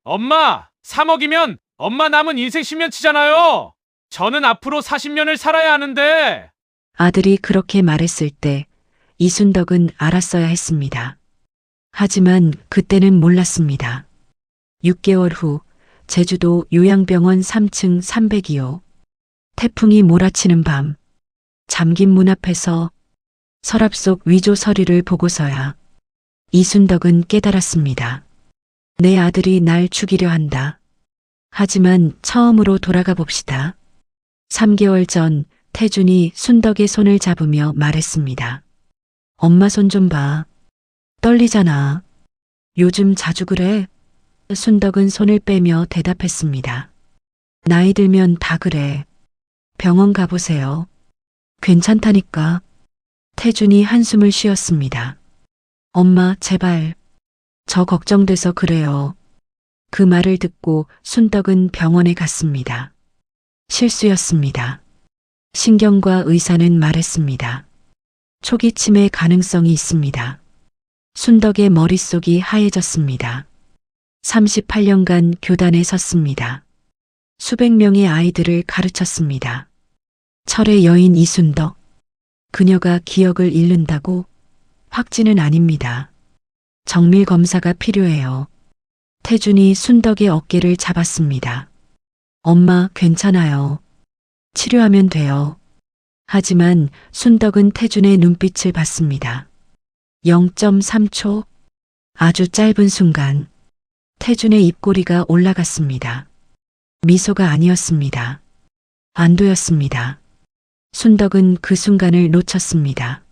엄마, 3억이면 엄마 남은 인생 10년치잖아요. 저는 앞으로 40년을 살아야 하는데. 아들이 그렇게 말했을 때 이순덕은 알았어야 했습니다. 하지만 그때는 몰랐습니다. 6개월 후 제주도 요양병원 3층 302호. 태풍이 몰아치는 밤, 잠긴 문 앞에서 서랍 속 위조 서류를 보고서야 이순덕은 깨달았습니다. 내 아들이 날 죽이려 한다. 하지만 처음으로 돌아가 봅시다. 3개월 전 태준이 순덕의 손을 잡으며 말했습니다. 엄마 손 좀 봐. 떨리잖아. 요즘 자주 그래? 순덕은 손을 빼며 대답했습니다. 나이 들면 다 그래. 병원 가보세요. 괜찮다니까. 태준이 한숨을 쉬었습니다. 엄마, 제발. 저 걱정돼서 그래요. 그 말을 듣고 순덕은 병원에 갔습니다. 실수였습니다. 신경과 의사는 말했습니다. 초기 치매 가능성이 있습니다. 순덕의 머릿속이 하얘졌습니다. 38년간 교단에 섰습니다. 수백 명의 아이들을 가르쳤습니다. 철의 여인 이순덕. 그녀가 기억을 잃는다고? 확진은 아닙니다. 정밀 검사가 필요해요. 태준이 순덕의 어깨를 잡았습니다. 엄마, 괜찮아요. 치료하면 돼요. 하지만 순덕은 태준의 눈빛을 봤습니다. 0.3초? 아주 짧은 순간 태준의 입꼬리가 올라갔습니다. 미소가 아니었습니다. 안도였습니다. 순덕은 그 순간을 놓쳤습니다.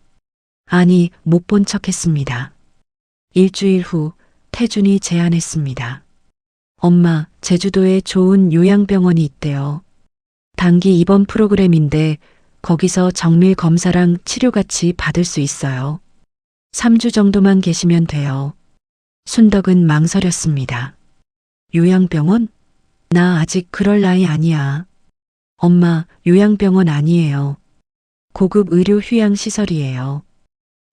아니, 못 본 척했습니다. 일주일 후 태준이 제안했습니다. 엄마, 제주도에 좋은 요양병원이 있대요. 단기 입원 프로그램인데 거기서 정밀 검사랑 치료 같이 받을 수 있어요. 3주 정도만 계시면 돼요. 순덕은 망설였습니다. 요양병원? 나 아직 그럴 나이 아니야. 엄마, 요양병원 아니에요. 고급 의료 휴양 시설이에요.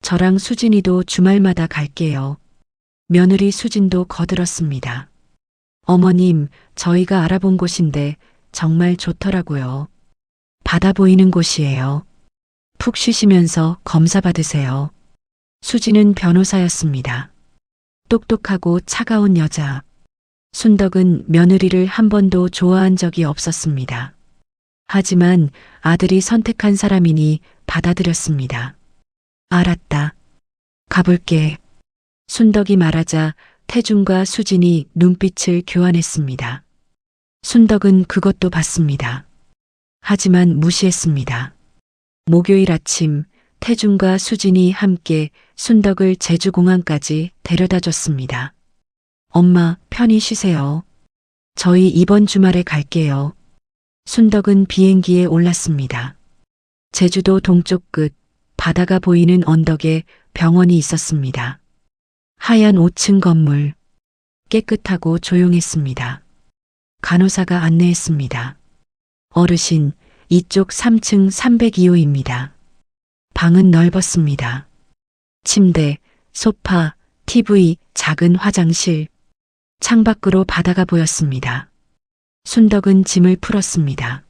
저랑 수진이도 주말마다 갈게요. 며느리 수진도 거들었습니다. 어머님, 저희가 알아본 곳인데 정말 좋더라고요. 바다 보이는 곳이에요. 푹 쉬시면서 검사 받으세요. 수진은 변호사였습니다. 똑똑하고 차가운 여자. 순덕은 며느리를 한 번도 좋아한 적이 없었습니다. 하지만 아들이 선택한 사람이니 받아들였습니다. 알았다. 가볼게. 순덕이 말하자 태준과 수진이 눈빛을 교환했습니다. 순덕은 그것도 봤습니다. 하지만 무시했습니다. 목요일 아침 태준과 수진이 함께 순덕을 제주공항까지 데려다 줬습니다. 엄마, 편히 쉬세요. 저희 이번 주말에 갈게요. 순덕은 비행기에 올랐습니다. 제주도 동쪽 끝 바다가 보이는 언덕에 병원이 있었습니다. 하얀 5층 건물. 깨끗하고 조용했습니다. 간호사가 안내했습니다. 어르신, 이쪽 3층 302호입니다. 방은 넓었습니다. 침대, 소파, TV, 작은 화장실. 창밖으로 바다가 보였습니다. 순덕은 짐을 풀었습니다.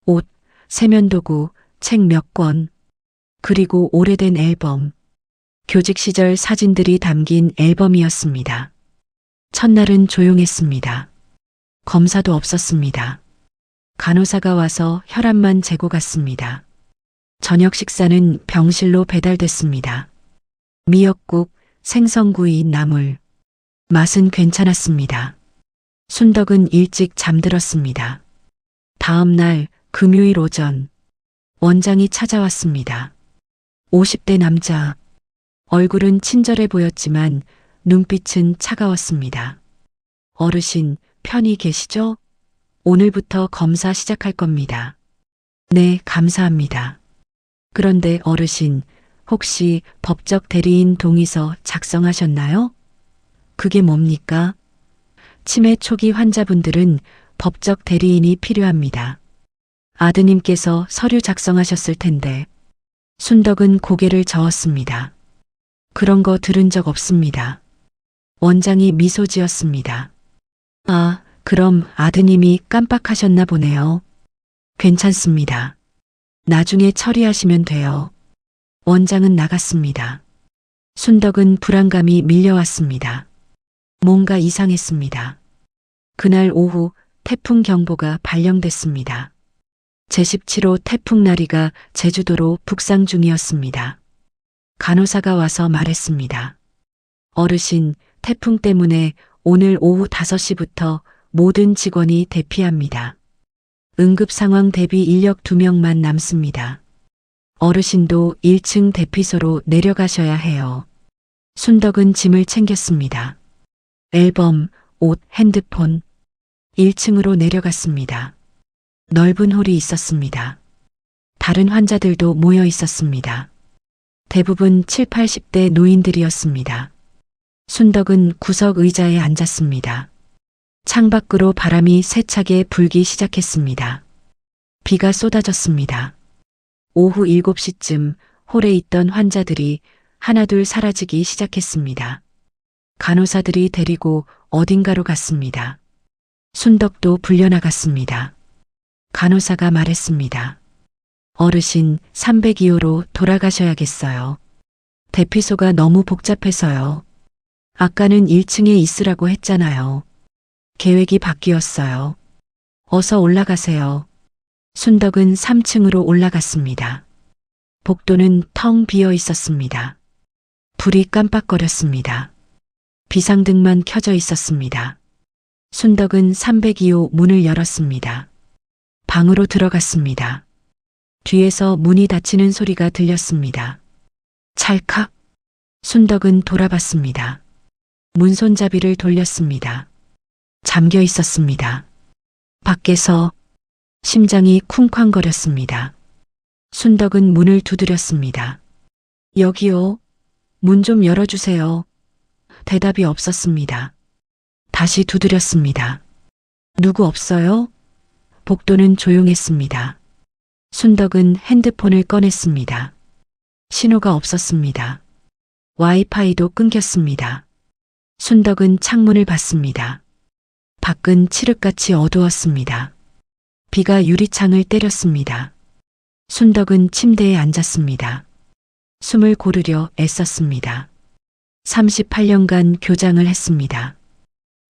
옷, 세면도구, 책 몇 권, 그리고 오래된 앨범. 교직 시절 사진들이 담긴 앨범이었습니다. 첫날은 조용했습니다. 검사도 없었습니다. 간호사가 와서 혈압만 재고 갔습니다. 저녁 식사는 병실로 배달됐습니다. 미역국, 생선구이, 나물. 맛은 괜찮았습니다. 순덕은 일찍 잠들었습니다. 다음 날 금요일 오전 원장이 찾아왔습니다. 50대 남자. 얼굴은 친절해 보였지만 눈빛은 차가웠습니다. 어르신, 편히 계시죠? 오늘부터 검사 시작할 겁니다. 네, 감사합니다. 그런데 어르신, 혹시 법적 대리인 동의서 작성하셨나요? 그게 뭡니까? 치매 초기 환자분들은 법적 대리인이 필요합니다. 아드님께서 서류 작성하셨을 텐데. 순덕은 고개를 저었습니다. 그런 거 들은 적 없습니다. 원장이 미소 지었습니다. 아, 그럼 아드님이 깜빡하셨나 보네요. 괜찮습니다. 나중에 처리하시면 돼요. 원장은 나갔습니다. 순덕은 불안감이 밀려왔습니다. 뭔가 이상했습니다. 그날 오후 태풍 경보가 발령됐습니다. 제17호 태풍 나리가 제주도로 북상 중이었습니다. 간호사가 와서 말했습니다. 어르신, 태풍 때문에 오늘 오후 5시부터 모든 직원이 대피합니다. 응급 상황 대비 인력 2명만 남습니다. 어르신도 1층 대피소로 내려가셔야 해요. 순덕은 짐을 챙겼습니다. 앨범, 옷, 핸드폰. 1층으로 내려갔습니다. 넓은 홀이 있었습니다. 다른 환자들도 모여 있었습니다. 대부분 7, 80대 노인들이었습니다. 순덕은 구석 의자에 앉았습니다. 창밖으로 바람이 세차게 불기 시작했습니다. 비가 쏟아졌습니다. 오후 7시쯤 홀에 있던 환자들이 하나둘 사라지기 시작했습니다. 간호사들이 데리고 어딘가로 갔습니다. 순덕도 불려나갔습니다. 간호사가 말했습니다. 어르신 302호로 돌아가셔야겠어요. 대피소가 너무 복잡해서요. 아까는 1층에 있으라고 했잖아요. 계획이 바뀌었어요. 어서 올라가세요. 순덕은 3층으로 올라갔습니다. 복도는 텅 비어 있었습니다. 불이 깜빡거렸습니다. 비상등만 켜져 있었습니다. 순덕은 302호 문을 열었습니다. 방으로 들어갔습니다. 뒤에서 문이 닫히는 소리가 들렸습니다. 찰칵. 순덕은 돌아봤습니다. 문손잡이를 돌렸습니다. 잠겨 있었습니다. 밖에서 심장이 쿵쾅거렸습니다. 순덕은 문을 두드렸습니다. 여기요. 문 좀 열어주세요. 대답이 없었습니다. 다시 두드렸습니다. 누구 없어요? 복도는 조용했습니다. 순덕은 핸드폰을 꺼냈습니다. 신호가 없었습니다. 와이파이도 끊겼습니다. 순덕은 창문을 봤습니다. 밖은 칠흑같이 어두웠습니다. 비가 유리창을 때렸습니다. 순덕은 침대에 앉았습니다. 숨을 고르려 애썼습니다. 38년간 교장을 했습니다.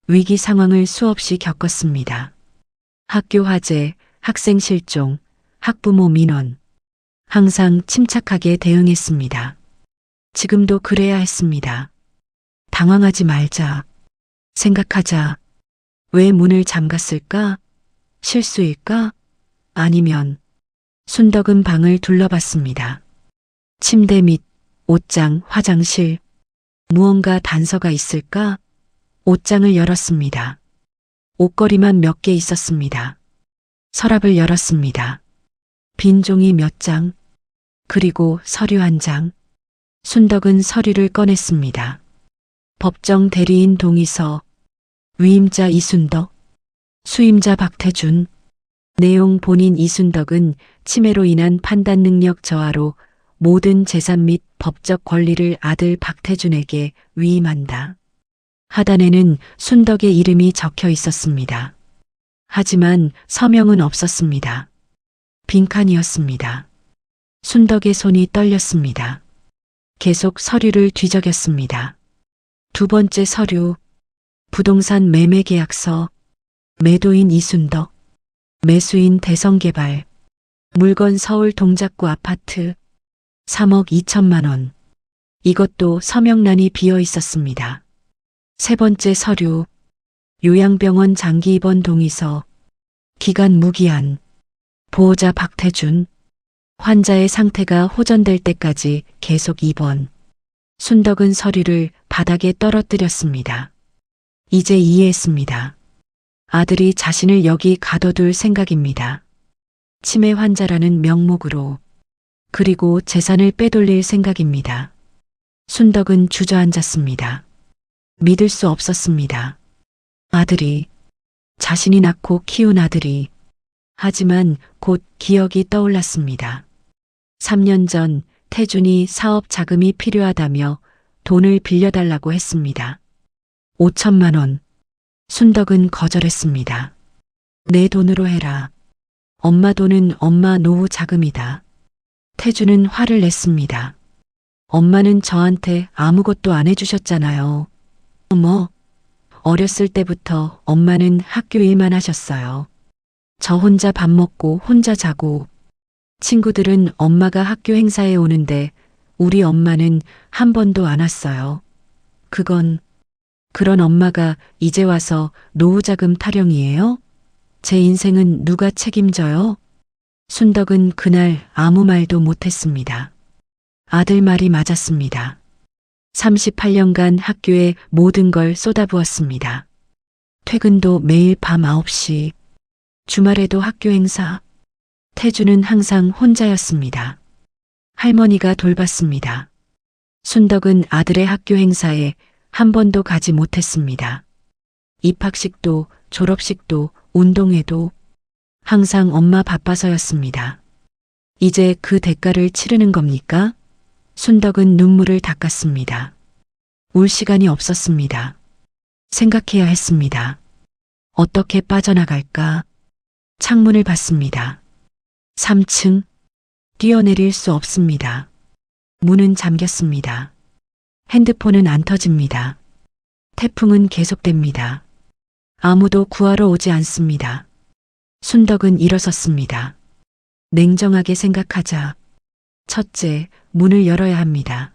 위기 상황을 수없이 겪었습니다. 학교 화재, 학생 실종, 학부모 민원. 항상 침착하게 대응했습니다. 지금도 그래야 했습니다. 당황하지 말자. 생각하자. 왜 문을 잠갔을까? 실수일까? 아니면 순덕은 방을 둘러봤습니다. 침대 밑, 옷장, 화장실. 무언가 단서가 있을까? 옷장을 열었습니다. 옷걸이만 몇 개 있었습니다. 서랍을 열었습니다. 빈 종이 몇 장, 그리고 서류 한 장. 순덕은 서류를 꺼냈습니다. 법정 대리인 동의서, 위임자 이순덕, 수임자 박태준. 내용 본인 이순덕은 치매로 인한 판단 능력 저하로 모든 재산 및 법적 권리를 아들 박태준에게 위임한다. 하단에는 순덕의 이름이 적혀 있었습니다. 하지만 서명은 없었습니다. 빈칸이었습니다. 순덕의 손이 떨렸습니다. 계속 서류를 뒤적였습니다. 두 번째 서류, 부동산 매매 계약서, 매도인 이순덕, 매수인 대성개발, 물건 서울 동작구 아파트, 3억 2천만 원. 이것도 서명란이 비어 있었습니다. 세 번째 서류, 요양병원 장기 입원 동의서, 기간 무기한, 보호자 박태준, 환자의 상태가 호전될 때까지 계속 입원. 순덕은 서류를 바닥에 떨어뜨렸습니다. 이제 이해했습니다. 아들이 자신을 여기 가둬둘 생각입니다. 치매 환자라는 명목으로. 그리고 재산을 빼돌릴 생각입니다. 순덕은 주저앉았습니다. 믿을 수 없었습니다. 아들이, 자신이 낳고 키운 아들이. 하지만 곧 기억이 떠올랐습니다. 3년 전 태준이 사업 자금이 필요하다며 돈을 빌려달라고 했습니다. 5천만 원. 순덕은 거절했습니다. 내 돈으로 해라. 엄마 돈은 엄마 노후 자금이다. 태주는 화를 냈습니다. 엄마는 저한테 아무것도 안 해주셨잖아요. 어머, 어렸을 때부터 엄마는 학교 일만 하셨어요. 저 혼자 밥 먹고 혼자 자고, 친구들은 엄마가 학교 행사에 오는데 우리 엄마는 한 번도 안 왔어요. 그런 엄마가 이제 와서 노후자금 타령이에요? 제 인생은 누가 책임져요? 순덕은 그날 아무 말도 못했습니다. 아들 말이 맞았습니다. 38년간 학교에 모든 걸 쏟아부었습니다. 퇴근도 매일 밤 9시, 주말에도 학교 행사. 태주는 항상 혼자였습니다. 할머니가 돌봤습니다. 순덕은 아들의 학교 행사에 한 번도 가지 못했습니다. 입학식도 졸업식도 운동회도 항상 엄마 바빠서였습니다. 이제 그 대가를 치르는 겁니까? 순덕은 눈물을 닦았습니다. 울 시간이 없었습니다. 생각해야 했습니다. 어떻게 빠져나갈까? 창문을 봤습니다. 3층. 뛰어내릴 수 없습니다. 문은 잠겼습니다. 핸드폰은 안 터집니다. 태풍은 계속됩니다. 아무도 구하러 오지 않습니다. 순덕은 일어섰습니다. 냉정하게 생각하자. 첫째, 문을 열어야 합니다.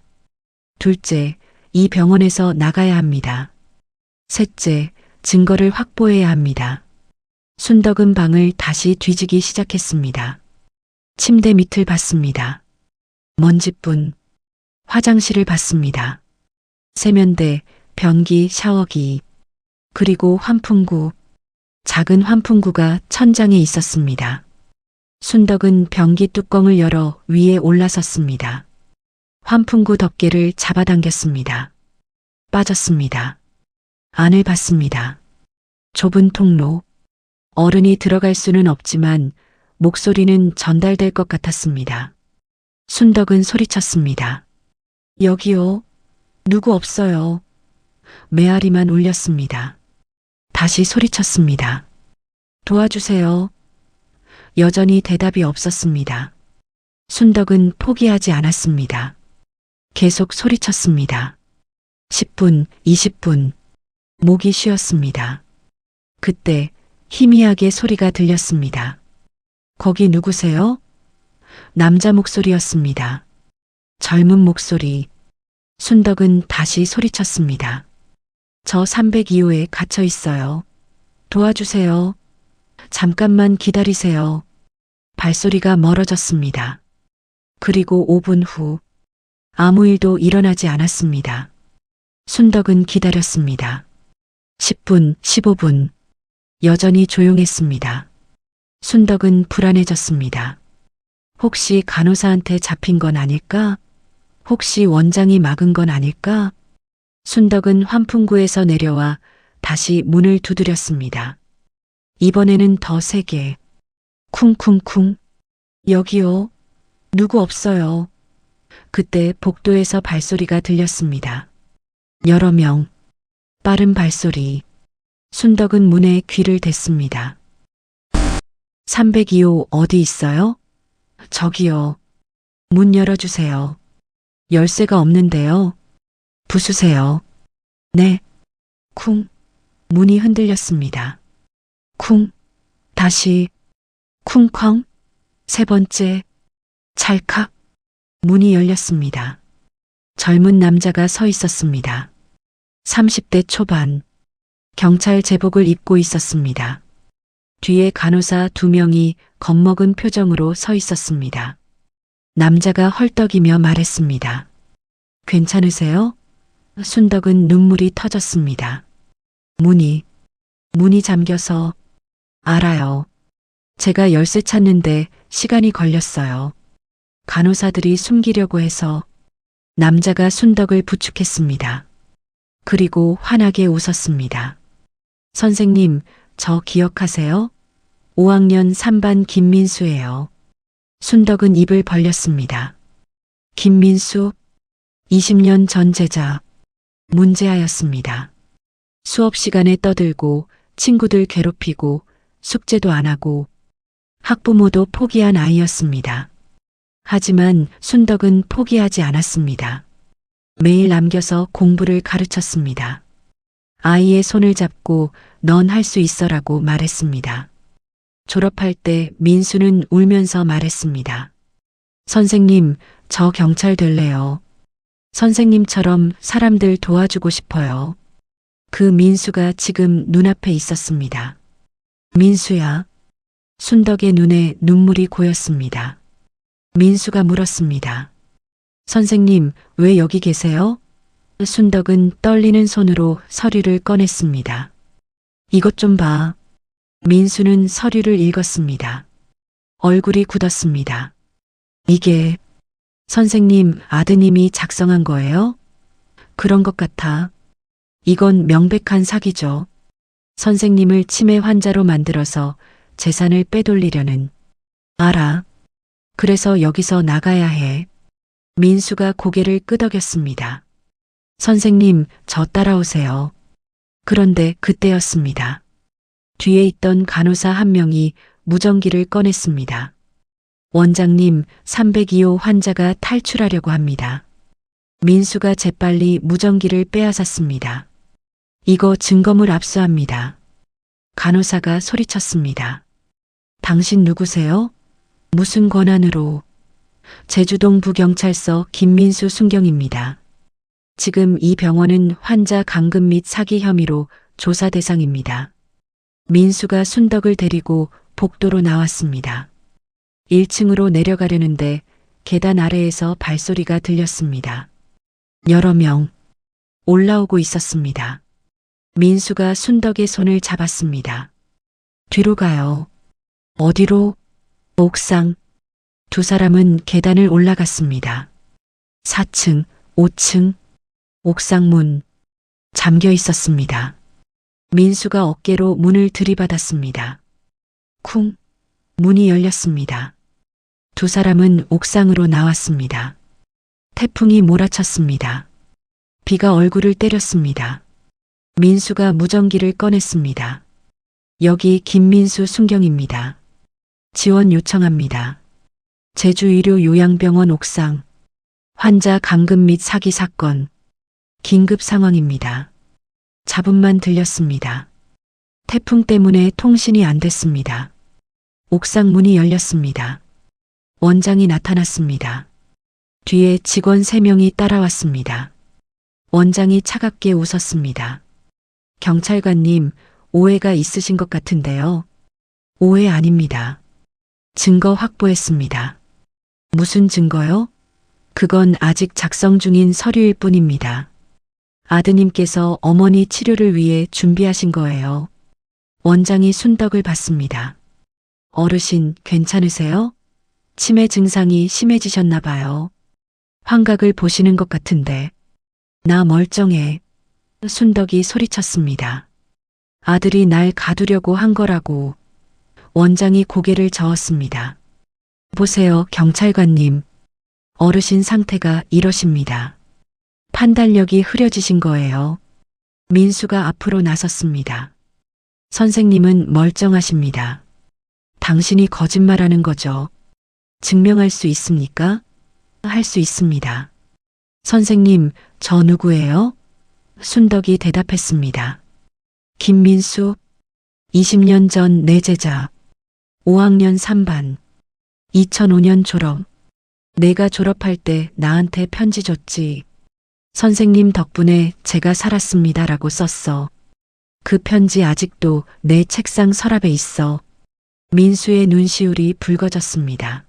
둘째, 이 병원에서 나가야 합니다. 셋째, 증거를 확보해야 합니다. 순덕은 방을 다시 뒤지기 시작했습니다. 침대 밑을 봤습니다. 먼지뿐. 화장실을 봤습니다. 세면대, 변기, 샤워기, 그리고 환풍구. 작은 환풍구가 천장에 있었습니다. 순덕은 변기 뚜껑을 열어 위에 올라섰습니다. 환풍구 덮개를 잡아당겼습니다. 빠졌습니다. 안을 봤습니다. 좁은 통로. 어른이 들어갈 수는 없지만 목소리는 전달될 것 같았습니다. 순덕은 소리쳤습니다. 여기요. 누구 없어요. 메아리만 울렸습니다. 다시 소리쳤습니다. 도와주세요. 여전히 대답이 없었습니다. 순덕은 포기하지 않았습니다. 계속 소리쳤습니다. 10분, 20분. 목이 쉬었습니다. 그때 희미하게 소리가 들렸습니다. 거기 누구세요? 남자 목소리였습니다. 젊은 목소리. 순덕은 다시 소리쳤습니다. 저 302호에 갇혀 있어요. 도와주세요. 잠깐만 기다리세요. 발소리가 멀어졌습니다. 그리고 5분 후 아무 일도 일어나지 않았습니다. 순덕은 기다렸습니다. 10분, 15분. 여전히 조용했습니다. 순덕은 불안해졌습니다. 혹시 간호사한테 잡힌 건 아닐까? 혹시 원장이 막은 건 아닐까? 순덕은 환풍구에서 내려와 다시 문을 두드렸습니다. 이번에는 더 세게. 쿵쿵쿵. 여기요. 누구 없어요. 그때 복도에서 발소리가 들렸습니다. 여러 명. 빠른 발소리. 순덕은 문에 귀를 댔습니다. 302호 어디 있어요? 저기요. 문 열어주세요. 열쇠가 없는데요. 부수세요. 네. 쿵. 문이 흔들렸습니다. 쿵. 다시. 쿵쾅. 세 번째. 찰칵. 문이 열렸습니다. 젊은 남자가 서 있었습니다. 30대 초반. 경찰 제복을 입고 있었습니다. 뒤에 간호사 2명이 겁먹은 표정으로 서 있었습니다. 남자가 헐떡이며 말했습니다. 괜찮으세요? 순덕은 눈물이 터졌습니다. 문이 잠겨서. 알아요. 제가 열쇠 찾는데 시간이 걸렸어요. 간호사들이 숨기려고 해서. 남자가 순덕을 부축했습니다. 그리고 환하게 웃었습니다. 선생님, 저 기억하세요? 5학년 3반 김민수예요. 순덕은 입을 벌렸습니다. 김민수? 20년 전 제자. 문제아였습니다. 수업 시간에 떠들고 친구들 괴롭히고 숙제도 안 하고 학부모도 포기한 아이였습니다. 하지만 순덕은 포기하지 않았습니다. 매일 남겨서 공부를 가르쳤습니다. 아이의 손을 잡고 넌 할 수 있어라고 말했습니다. 졸업할 때 민수는 울면서 말했습니다. 선생님, 저 경찰 될래요. 선생님처럼 사람들 도와주고 싶어요. 그 민수가 지금 눈앞에 있었습니다. 민수야. 순덕의 눈에 눈물이 고였습니다. 민수가 물었습니다. 선생님, 왜 여기 계세요? 순덕은 떨리는 손으로 서류를 꺼냈습니다. 이것 좀 봐. 민수는 서류를 읽었습니다. 얼굴이 굳었습니다. 이게 선생님 아드님이 작성한 거예요? 그런 것 같아. 이건 명백한 사기죠. 선생님을 치매 환자로 만들어서 재산을 빼돌리려는. 알아. 그래서 여기서 나가야 해. 민수가 고개를 끄덕였습니다. 선생님, 저 따라오세요. 그런데 그때였습니다. 뒤에 있던 간호사 한 명이 무전기를 꺼냈습니다. 원장님, 302호 환자가 탈출하려고 합니다. 민수가 재빨리 무전기를 빼앗았습니다. 이거 증거물 압수합니다. 간호사가 소리쳤습니다. 당신 누구세요? 무슨 권한으로? 제주동 부경찰서 김민수 순경입니다. 지금 이 병원은 환자 감금 및 사기 혐의로 조사 대상입니다. 민수가 순덕을 데리고 복도로 나왔습니다. 1층으로 내려가려는데 계단 아래에서 발소리가 들렸습니다. 여러 명 올라오고 있었습니다. 민수가 순덕의 손을 잡았습니다. 뒤로 가요. 어디로? 옥상. 두 사람은 계단을 올라갔습니다. 4층, 5층. 옥상 문 잠겨 있었습니다. 민수가 어깨로 문을 들이받았습니다. 쿵. 문이 열렸습니다. 두 사람은 옥상으로 나왔습니다. 태풍이 몰아쳤습니다. 비가 얼굴을 때렸습니다. 민수가 무전기를 꺼냈습니다. 여기 김민수 순경입니다. 지원 요청합니다. 제주의료요양병원 옥상. 환자 감금 및 사기 사건. 긴급 상황입니다. 잡음만 들렸습니다. 태풍 때문에 통신이 안 됐습니다. 옥상 문이 열렸습니다. 원장이 나타났습니다. 뒤에 직원 3명이 따라왔습니다. 원장이 차갑게 웃었습니다. 경찰관님, 오해가 있으신 것 같은데요. 오해 아닙니다. 증거 확보했습니다. 무슨 증거요? 그건 아직 작성 중인 서류일 뿐입니다. 아드님께서 어머니 치료를 위해 준비하신 거예요. 원장이 순덕을 봤습니다. 어르신, 괜찮으세요? 치매 증상이 심해지셨나 봐요. 환각을 보시는 것 같은데. 나 멀쩡해. 순덕이 소리쳤습니다. 아들이 날 가두려고 한 거라고. 원장이 고개를 저었습니다. 보세요, 경찰관님. 어르신 상태가 이러십니다. 판단력이 흐려지신 거예요. 민수가 앞으로 나섰습니다. 선생님은 멀쩡하십니다. 당신이 거짓말하는 거죠. 증명할 수 있습니까? 할 수 있습니다. 선생님, 저 누구예요? 순덕이 대답했습니다. 김민수, 20년 전 내 제자, 5학년 3반, 2005년 졸업. 내가 졸업할 때 나한테 편지 줬지. 선생님 덕분에 제가 살았습니다라고 썼어. 그 편지 아직도 내 책상 서랍에 있어. 민수의 눈시울이 붉어졌습니다.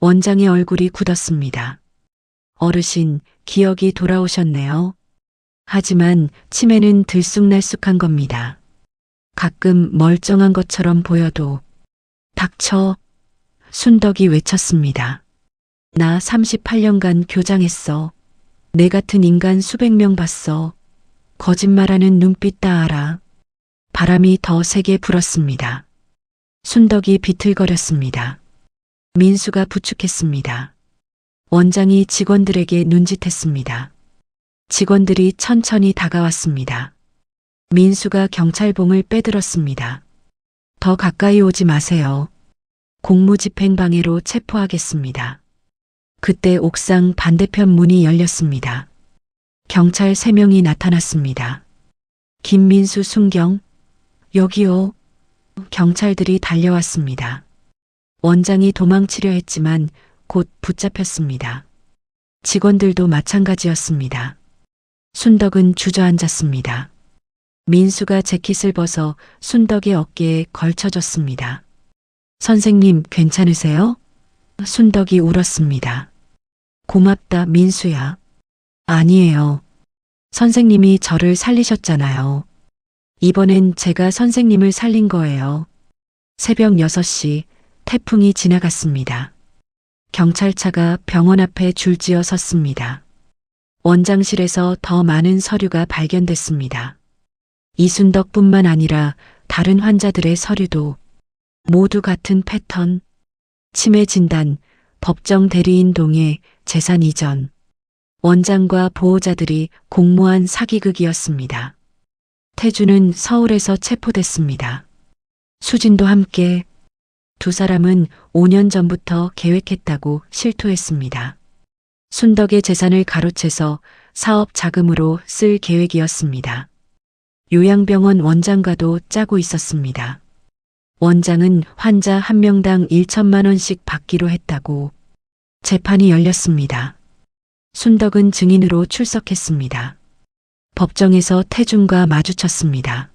원장의 얼굴이 굳었습니다. 어르신, 기억이 돌아오셨네요. 하지만 치매는 들쑥날쑥한 겁니다. 가끔 멀쩡한 것처럼 보여도. 닥쳐. 순덕이 외쳤습니다. 나 38년간 교장했어. 내 같은 인간 수백 명 봤어. 거짓말하는 눈빛 다 알아. 바람이 더 세게 불었습니다. 순덕이 비틀거렸습니다. 민수가 부축했습니다. 원장이 직원들에게 눈짓했습니다. 직원들이 천천히 다가왔습니다. 민수가 경찰봉을 빼들었습니다. 더 가까이 오지 마세요. 공무집행방해로 체포하겠습니다. 그때 옥상 반대편 문이 열렸습니다. 경찰 3명이 나타났습니다. 김민수, 순경, 여기요. 경찰들이 달려왔습니다. 원장이 도망치려 했지만 곧 붙잡혔습니다. 직원들도 마찬가지였습니다. 순덕은 주저앉았습니다. 민수가 재킷을 벗어 순덕의 어깨에 걸쳐줬습니다. 선생님, 괜찮으세요? 순덕이 울었습니다. 고맙다, 민수야. 아니에요. 선생님이 저를 살리셨잖아요. 이번엔 제가 선생님을 살린 거예요. 새벽 6시 태풍이 지나갔습니다. 경찰차가 병원 앞에 줄지어 섰습니다. 원장실에서 더 많은 서류가 발견됐습니다. 이순덕뿐만 아니라 다른 환자들의 서류도 모두 같은 패턴, 치매 진단, 법정 대리인 동의, 재산 이전. 원장과 보호자들이 공모한 사기극이었습니다. 태주는 서울에서 체포됐습니다. 수진도 함께. 두 사람은 5년 전부터 계획했다고 실토했습니다. 순덕의 재산을 가로채서 사업 자금으로 쓸 계획이었습니다. 요양병원 원장과도 짜고 있었습니다. 원장은 환자 1명당 1천만 원씩 받기로 했다고. 재판이 열렸습니다. 순덕은 증인으로 출석했습니다. 법정에서 태준과 마주쳤습니다.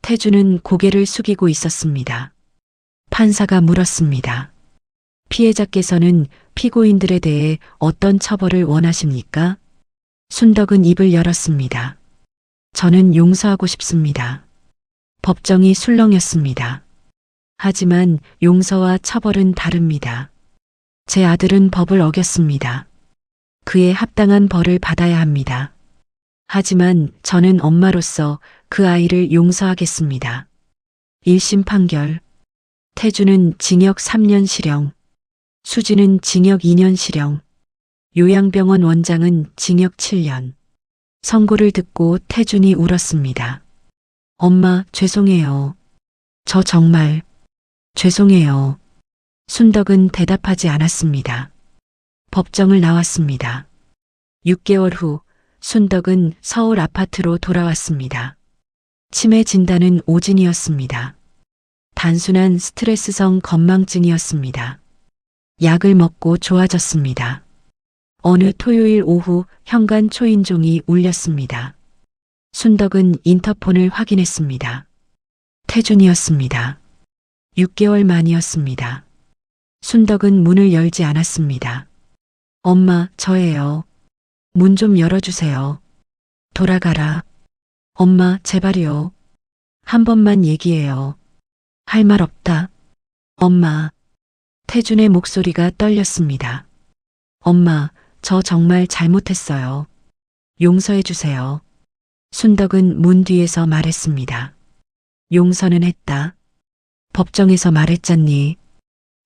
태준은 고개를 숙이고 있었습니다. 판사가 물었습니다. 피해자께서는 피고인들에 대해 어떤 처벌을 원하십니까? 순덕은 입을 열었습니다. 저는 용서하고 싶습니다. 법정이 술렁였습니다. 하지만 용서와 처벌은 다릅니다. 제 아들은 법을 어겼습니다. 그에 합당한 벌을 받아야 합니다. 하지만 저는 엄마로서 그 아이를 용서하겠습니다. 1심 판결. 태주는 징역 3년 실형, 수지는 징역 2년 실형, 요양병원 원장은 징역 7년. 선고를 듣고 태준이 울었습니다. 엄마, 죄송해요. 저 정말 죄송해요. 순덕은 대답하지 않았습니다. 법정을 나왔습니다. 6개월 후 순덕은 서울 아파트로 돌아왔습니다. 치매 진단은 오진이었습니다. 단순한 스트레스성 건망증이었습니다. 약을 먹고 좋아졌습니다. 어느 토요일 오후 현관 초인종이 울렸습니다. 순덕은 인터폰을 확인했습니다. 태준이었습니다. 6개월 만이었습니다. 순덕은 문을 열지 않았습니다. 엄마, 저예요. 문 좀 열어주세요. 돌아가라. 엄마, 제발요. 한 번만 얘기해요. 할 말 없다. 엄마. 태준의 목소리가 떨렸습니다. 엄마, 저 정말 잘못했어요. 용서해 주세요. 순덕은 문 뒤에서 말했습니다. 용서는 했다. 법정에서 말했잖니.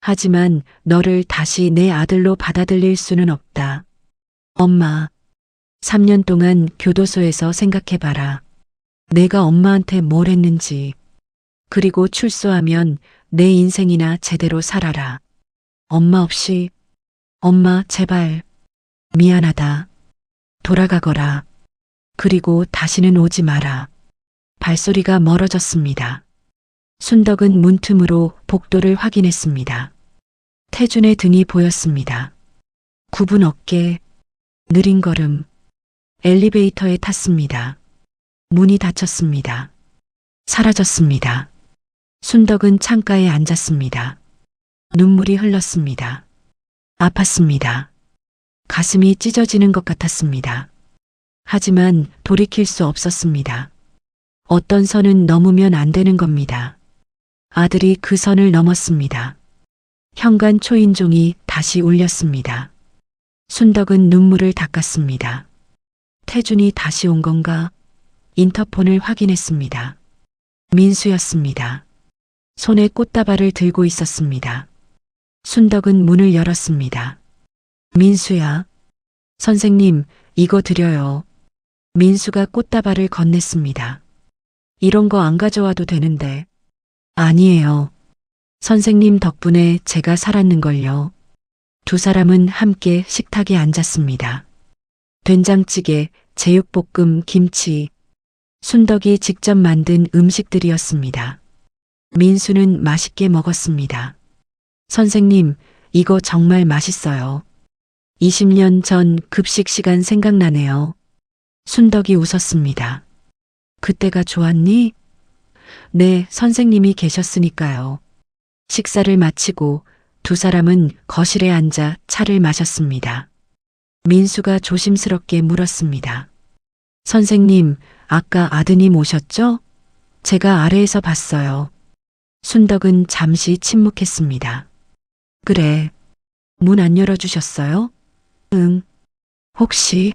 하지만 너를 다시 내 아들로 받아들일 수는 없다. 엄마, 3년 동안 교도소에서 생각해봐라. 내가 엄마한테 뭘 했는지. 그리고 출소하면 내 인생이나 제대로 살아라. 엄마 없이. 엄마, 제발. 미안하다. 돌아가거라. 그리고 다시는 오지 마라. 발소리가 멀어졌습니다. 순덕은 문틈으로 복도를 확인했습니다. 태준의 등이 보였습니다. 굽은 어깨, 느린 걸음. 엘리베이터에 탔습니다. 문이 닫혔습니다. 사라졌습니다. 순덕은 창가에 앉았습니다. 눈물이 흘렀습니다. 아팠습니다. 가슴이 찢어지는 것 같았습니다. 하지만 돌이킬 수 없었습니다. 어떤 선은 넘으면 안 되는 겁니다. 아들이 그 선을 넘었습니다. 현관 초인종이 다시 울렸습니다. 순덕은 눈물을 닦았습니다. 태준이 다시 온 건가? 인터폰을 확인했습니다. 민수였습니다. 손에 꽃다발을 들고 있었습니다. 순덕은 문을 열었습니다. 민수야. 선생님, 이거 드려요. 민수가 꽃다발을 건넸습니다. 이런 거 안 가져와도 되는데. 아니에요. 선생님 덕분에 제가 살았는걸요. 두 사람은 함께 식탁에 앉았습니다. 된장찌개, 제육볶음, 김치, 순덕이 직접 만든 음식들이었습니다. 민수는 맛있게 먹었습니다. 선생님, 이거 정말 맛있어요. 20년 전 급식 시간 생각나네요. 순덕이 웃었습니다. 그때가 좋았니? 네, 선생님이 계셨으니까요. 식사를 마치고 두 사람은 거실에 앉아 차를 마셨습니다. 민수가 조심스럽게 물었습니다. 선생님, 아까 아드님 오셨죠? 제가 아래에서 봤어요. 순덕은 잠시 침묵했습니다. 그래. 문 안 열어주셨어요? 응. 혹시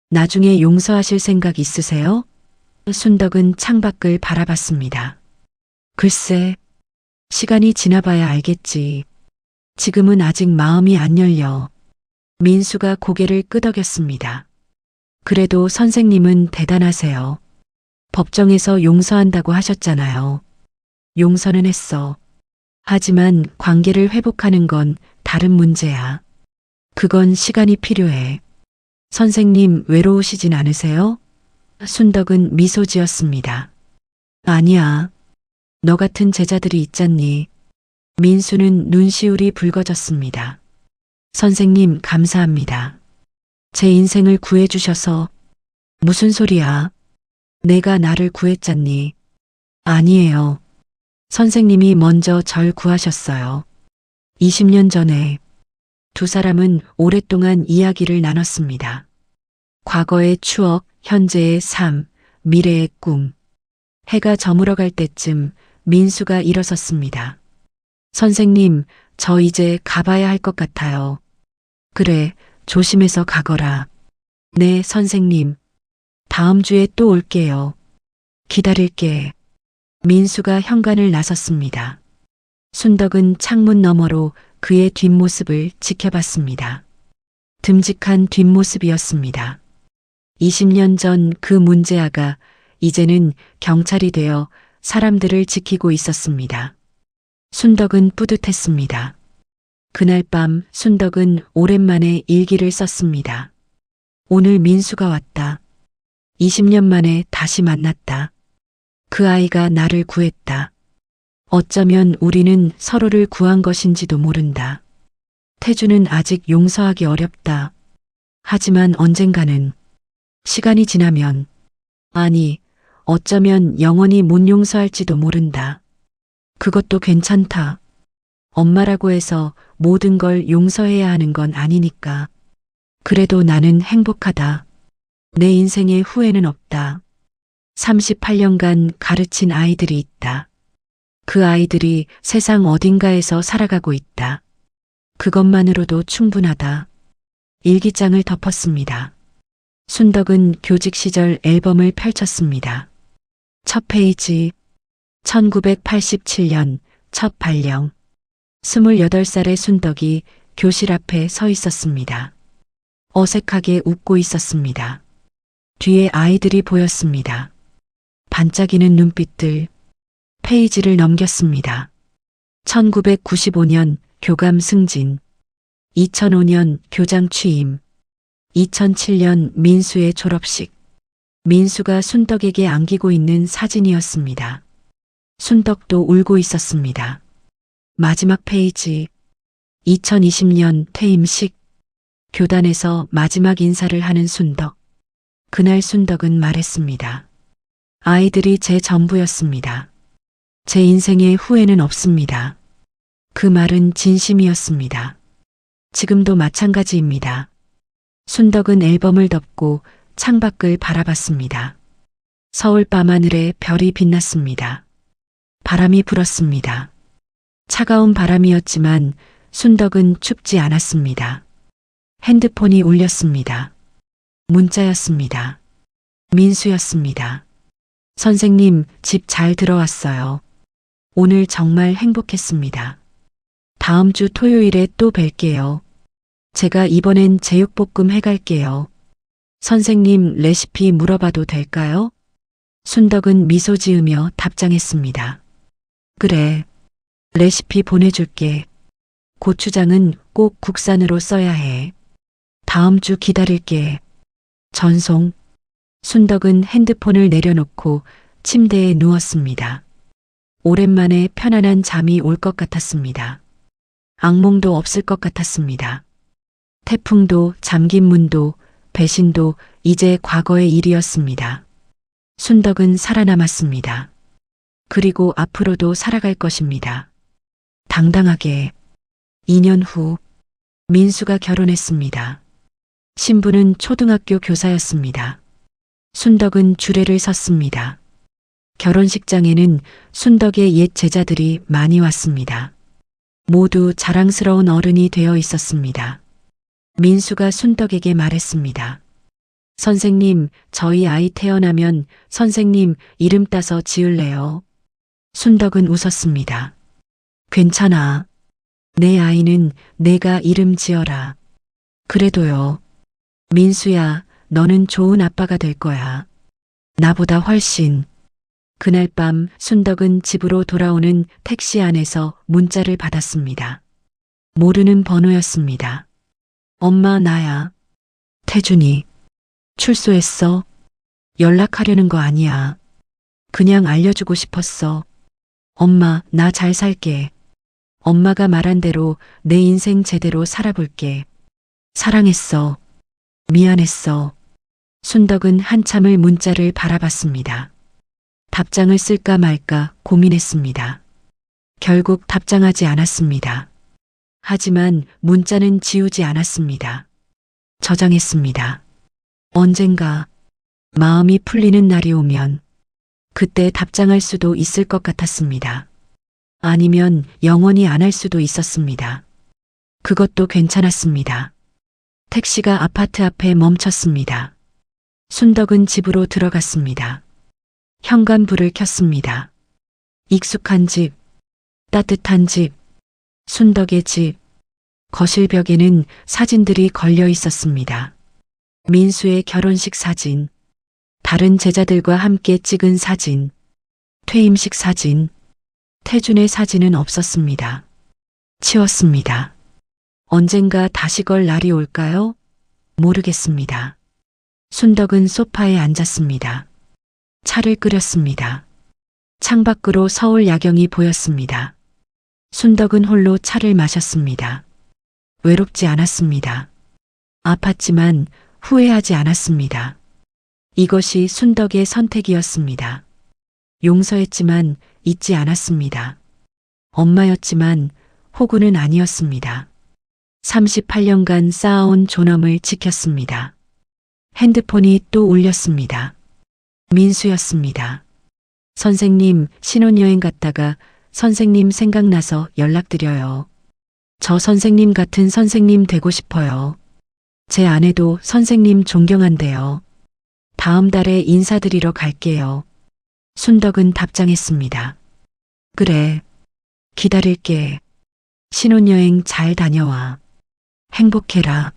나중에 용서하실 생각 있으세요? 순덕은 창밖을 바라봤습니다. 글쎄, 시간이 지나봐야 알겠지. 지금은 아직 마음이 안 열려. 민수가 고개를 끄덕였습니다. 그래도 선생님은 대단하세요. 법정에서 용서한다고 하셨잖아요. 용서는 했어. 하지만 관계를 회복하는 건 다른 문제야. 그건 시간이 필요해. 선생님 외로우시진 않으세요? 순덕은 미소 지었습니다. 아니야. 너 같은 제자들이 있잖니. 민수는 눈시울이 붉어졌습니다. 선생님 감사합니다. 제 인생을 구해주셔서. 무슨 소리야? 내가 나를 구했잖니. 아니에요. 선생님이 먼저 절 구하셨어요. 20년 전에. 두 사람은 오랫동안 이야기를 나눴습니다. 과거의 추억, 현재의 삶, 미래의 꿈. 해가 저물어갈 때쯤 민수가 일어섰습니다. 선생님, 저 이제 가봐야 할 것 같아요. 그래, 조심해서 가거라. 네, 선생님. 다음 주에 또 올게요. 기다릴게. 민수가 현관을 나섰습니다. 순덕은 창문 너머로 그의 뒷모습을 지켜봤습니다. 듬직한 뒷모습이었습니다. 20년 전 그 문제아가 이제는 경찰이 되어 사람들을 지키고 있었습니다. 순덕은 뿌듯했습니다. 그날 밤 순덕은 오랜만에 일기를 썼습니다. 오늘 민수가 왔다. 20년 만에 다시 만났다. 그 아이가 나를 구했다. 어쩌면 우리는 서로를 구한 것인지도 모른다. 태주는 아직 용서하기 어렵다. 하지만 언젠가는, 시간이 지나면, 아니, 어쩌면 영원히 못 용서할지도 모른다. 그것도 괜찮다. 엄마라고 해서 모든 걸 용서해야 하는 건 아니니까. 그래도 나는 행복하다. 내 인생에 후회는 없다. 38년간 가르친 아이들이 있다. 그 아이들이 세상 어딘가에서 살아가고 있다. 그것만으로도 충분하다. 일기장을 덮었습니다. 순덕은 교직 시절 앨범을 펼쳤습니다. 첫 페이지, 1987년 첫 발령. 28살의 순덕이 교실 앞에 서 있었습니다. 어색하게 웃고 있었습니다. 뒤에 아이들이 보였습니다. 반짝이는 눈빛들. 페이지를 넘겼습니다. 1995년 교감 승진, 2005년 교장 취임, 2007년 민수의 졸업식. 민수가 순덕에게 안기고 있는 사진이었습니다. 순덕도 울고 있었습니다. 마지막 페이지, 2020년 퇴임식. 교단에서 마지막 인사를 하는 순덕. 그날 순덕은 말했습니다. 아이들이 제 전부였습니다. 제 인생에 후회는 없습니다. 그 말은 진심이었습니다. 지금도 마찬가지입니다. 순덕은 앨범을 덮고 창밖을 바라봤습니다. 서울 밤하늘에 별이 빛났습니다. 바람이 불었습니다. 차가운 바람이었지만 순덕은 춥지 않았습니다. 핸드폰이 울렸습니다. 문자였습니다. 민수였습니다. 선생님, 집 잘 들어왔어요. 오늘 정말 행복했습니다. 다음 주 토요일에 또 뵐게요. 제가 이번엔 제육볶음 해갈게요. 선생님 레시피 물어봐도 될까요? 순덕은 미소 지으며 답장했습니다. 그래. 레시피 보내줄게. 고추장은 꼭 국산으로 써야 해. 다음 주 기다릴게. 전송. 순덕은 핸드폰을 내려놓고 침대에 누웠습니다. 오랜만에 편안한 잠이 올 것 같았습니다. 악몽도 없을 것 같았습니다. 태풍도 잠긴 문도 배신도 이제 과거의 일이었습니다. 순덕은 살아남았습니다. 그리고 앞으로도 살아갈 것입니다. 당당하게. 2년 후 민수가 결혼했습니다. 신부는 초등학교 교사였습니다. 순덕은 주례를 섰습니다. 결혼식장에는 순덕의 옛 제자들이 많이 왔습니다. 모두 자랑스러운 어른이 되어 있었습니다. 민수가 순덕에게 말했습니다. 선생님, 저희 아이 태어나면 선생님 이름 따서 지을래요. 순덕은 웃었습니다. 괜찮아. 내 아이는 내가 이름 지어라. 그래도요. 민수야, 너는 좋은 아빠가 될 거야. 나보다 훨씬. 그날 밤 순덕은 집으로 돌아오는 택시 안에서 문자를 받았습니다. 모르는 번호였습니다. 엄마, 나야. 태준이. 출소했어. 연락하려는 거 아니야. 그냥 알려주고 싶었어. 엄마, 나 잘 살게. 엄마가 말한 대로 내 인생 제대로 살아볼게. 사랑했어. 미안했어. 순덕은 한참을 문자를 바라봤습니다. 답장을 쓸까 말까 고민했습니다. 결국 답장하지 않았습니다. 하지만 문자는 지우지 않았습니다. 저장했습니다. 언젠가 마음이 풀리는 날이 오면 그때 답장할 수도 있을 것 같았습니다. 아니면 영원히 안 할 수도 있었습니다. 그것도 괜찮았습니다. 택시가 아파트 앞에 멈췄습니다. 순덕은 집으로 들어갔습니다. 현관불을 켰습니다. 익숙한 집, 따뜻한 집, 순덕의 집, 거실 벽에는 사진들이 걸려 있었습니다. 민수의 결혼식 사진, 다른 제자들과 함께 찍은 사진, 퇴임식 사진, 태준의 사진은 없었습니다. 치웠습니다. 언젠가 다시 걸 날이 올까요? 모르겠습니다. 순덕은 소파에 앉았습니다. 차를 끓였습니다. 창밖으로 서울 야경이 보였습니다. 순덕은 홀로 차를 마셨습니다. 외롭지 않았습니다. 아팠지만 후회하지 않았습니다. 이것이 순덕의 선택이었습니다. 용서했지만 잊지 않았습니다. 엄마였지만 호구는 아니었습니다. 38년간 쌓아온 존엄을 지켰습니다. 핸드폰이 또 울렸습니다. 민수였습니다. 선생님, 신혼여행 갔다가 선생님 생각나서 연락드려요. 저 선생님 같은 선생님 되고 싶어요. 제 아내도 선생님 존경한대요. 다음 달에 인사드리러 갈게요. 순덕은 답장했습니다. 그래. 기다릴게. 신혼여행 잘 다녀와. 행복해라.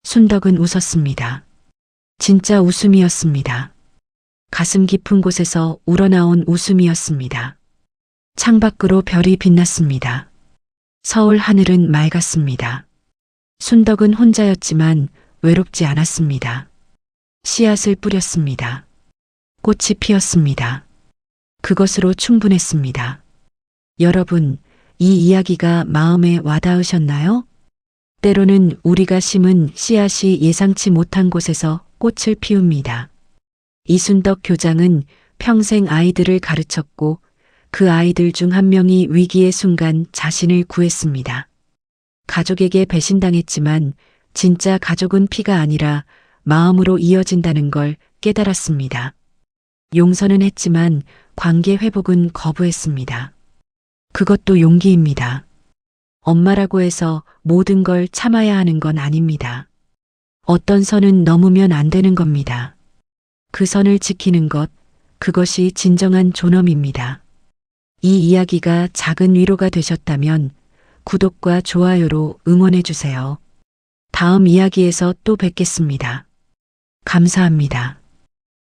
순덕은 웃었습니다. 진짜 웃음이었습니다. 가슴 깊은 곳에서 우러나온 웃음이었습니다. 창밖으로 별이 빛났습니다. 서울 하늘은 맑았습니다. 순덕은 혼자였지만 외롭지 않았습니다. 씨앗을 뿌렸습니다. 꽃이 피었습니다. 그것으로 충분했습니다. 여러분, 이 이야기가 마음에 와닿으셨나요? 때로는 우리가 심은 씨앗이 예상치 못한 곳에서 꽃을 피웁니다. 이순덕 교장은 평생 아이들을 가르쳤고 그 아이들 중 한 명이 위기의 순간 자신을 구했습니다. 가족에게 배신당했지만 진짜 가족은 피가 아니라 마음으로 이어진다는 걸 깨달았습니다. 용서는 했지만 관계 회복은 거부했습니다. 그것도 용기입니다. 엄마라고 해서 모든 걸 참아야 하는 건 아닙니다. 어떤 선은 넘으면 안 되는 겁니다. 그 선을 지키는 것, 그것이 진정한 존엄입니다. 이 이야기가 작은 위로가 되셨다면 구독과 좋아요로 응원해 주세요. 다음 이야기에서 또 뵙겠습니다. 감사합니다.